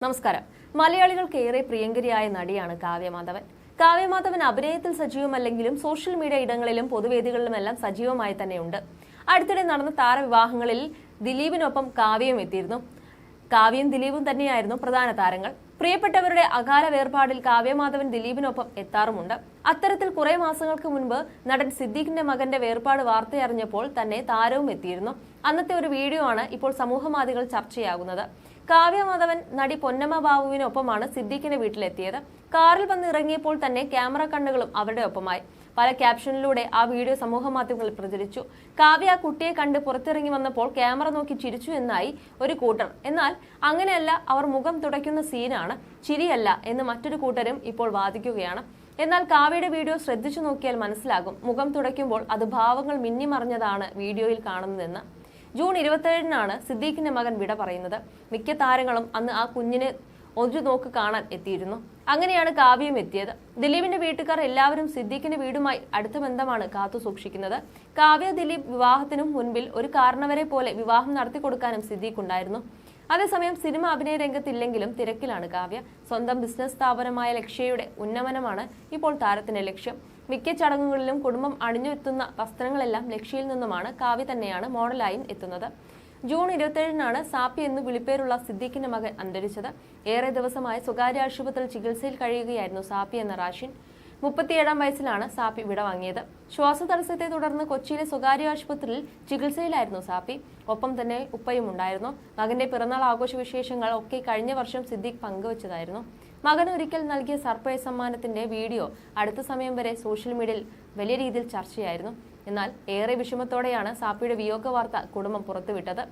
നമസ്കാരം. മലയാളികൾക്ക് ഏറെ പ്രിയങ്കരിയായ നടിയാണ് കാവ്യമാധവൻ. കാവ്യമാധവൻ അഭിനയത്തിൽ സജീവമല്ലെങ്കിലും സോഷ്യൽ മീഡിയ ഇടങ്ങളിലും പൊതുവേദികളിലുമെല്ലാം സജീവമായി തന്നെയുണ്ട്. അടുത്തിടെ നടന്ന താരവിവാഹങ്ങളിൽ ദിലീപിനൊപ്പം കാവ്യയും എത്തിയിരുന്നു. കാവ്യയും ദിലീപും തന്നെയായിരുന്നു പ്രധാന താരങ്ങൾ. പ്രിയപ്പെട്ടവരുടെ അകാല വേർപാടിൽ കാവ്യമാധവൻ ദിലീപിനൊപ്പം എത്താറുമുണ്ട്. അത്തരത്തിൽ കുറെ മാസങ്ങൾക്ക് മുൻപ് നടൻ സിദ്ദീഖിന്റെ മകന്റെ വേർപാട് വാർത്തയറിഞ്ഞപ്പോൾ തന്നെ താരവും എത്തിയിരുന്നു. അന്നത്തെ ഒരു വീഡിയോ ആണ് ഇപ്പോൾ സമൂഹമാധ്യമങ്ങൾ ചർച്ചയാകുന്നത്. കാവ്യമാധവൻ നടി പൊന്നമ്മ ബാബുവിനൊപ്പമാണ് സിദ്ദീഖിന്റെ വീട്ടിലെത്തിയത്. കാറിൽ വന്ന് ഇറങ്ങിയപ്പോൾ തന്നെ ക്യാമറ കണ്ണുകളും അവരുടെ ഒപ്പമായി. പല ക്യാപ്ഷനിലൂടെ ആ വീഡിയോ സമൂഹമാധ്യമങ്ങളിൽ പ്രചരിച്ചു. കാവ്യ ആ കുട്ടിയെ കണ്ട് പുറത്തിറങ്ങി വന്നപ്പോൾ ക്യാമറ നോക്കി ചിരിച്ചു എന്നായി ഒരു കൂട്ടർ. എന്നാൽ അങ്ങനെയല്ല, അവർ മുഖം തുടയ്ക്കുന്ന സീനാണ്, ചിരിയല്ല എന്ന് മറ്റൊരു കൂട്ടരും ഇപ്പോൾ വാദിക്കുകയാണ്. എന്നാൽ കാവ്യയുടെ വീഡിയോ ശ്രദ്ധിച്ചു നോക്കിയാൽ മനസ്സിലാകും, മുഖം തുടയ്ക്കുമ്പോൾ അത് ഭാവങ്ങൾ മിന്നിമറിഞ്ഞതാണ് വീഡിയോയിൽ കാണുന്നതെന്ന്. ജൂൺ 27-നാണ് സിദ്ദീഖിന്റെ മകൻ വിട പറയുന്നത്. മിക്ക താരങ്ങളും അന്ന് ആ കുഞ്ഞിനെ ഒരു നോക്ക് കാണാൻ എത്തിയിരുന്നു. അങ്ങനെയാണ് കാവ്യയും എത്തിയത്. ദിലീപിന്റെ വീട്ടുകാർ എല്ലാവരും സിദ്ദീഖിന്റെ വീടുമായി അടുത്ത ബന്ധമാണ് കാത്തു സൂക്ഷിക്കുന്നത്. കാവ്യ ദിലീപ് വിവാഹത്തിനും മുൻപിൽ ഒരു കാരണവരെ പോലെ വിവാഹം നടത്തിക്കൊടുക്കാനും സിദ്ദീഖ് ഉണ്ടായിരുന്നു. അതേസമയം സിനിമ അഭിനയ രംഗത്തില്ലെങ്കിലും തിരക്കിലാണ് കാവ്യ. സ്വന്തം ബിസിനസ് സ്ഥാപനമായ ലക്ഷ്യയുടെ ഉന്നമനമാണ് ഇപ്പോൾ താരത്തിന്റെ ലക്ഷ്യം. മിക്ക ചടങ്ങുകളിലും കുടുംബം അണിഞ്ഞെത്തുന്ന വസ്ത്രങ്ങളെല്ലാം ലക്ഷ്യയിൽ നിന്നുമാണ്. കാവ്യ തന്നെയാണ് മോഡലായും എത്തുന്നത്. ജൂൺ 27-നാണ് സാപ്പി എന്ന് വിളിപ്പേരുള്ള സിദ്ദീഖിന്റെ മകൻ അന്തരിച്ചത്. ഏറെ ദിവസമായി സ്വകാര്യ ആശുപത്രിയിൽ ചികിത്സയിൽ കഴിയുകയായിരുന്നു സാപ്പി എന്ന റാഷിൻ. 37-ാം വയസ്സിലാണ് സാപ്പി വിടവാങ്ങിയത്. ശ്വാസതടസ്സത്തെ തുടർന്ന് കൊച്ചിയിലെ സ്വകാര്യ ആശുപത്രിയിൽ ചികിത്സയിലായിരുന്നു സാപ്പി. ഒപ്പം തന്നെ ഉപ്പയും ഉണ്ടായിരുന്നു. മകന്റെ പിറന്നാൾ ആഘോഷ വിശേഷങ്ങൾ ഒക്കെ കഴിഞ്ഞ വർഷം സിദ്ദീഖ് പങ്കുവച്ചതായിരുന്നു. മകന് ഒരിക്കൽ നൽകിയ സർപ്രൈസ് സമ്മാനത്തിന്റെ വീഡിയോ അടുത്ത സമയം വരെ സോഷ്യൽ മീഡിയയിൽ വലിയ രീതിയിൽ ചർച്ചയായിരുന്നു. എന്നാൽ ഏറെ വിഷമത്തോടെയാണ് സാപ്പിയുടെ വിയോഗ വാർത്ത കുടുംബം പുറത്തുവിട്ടത്.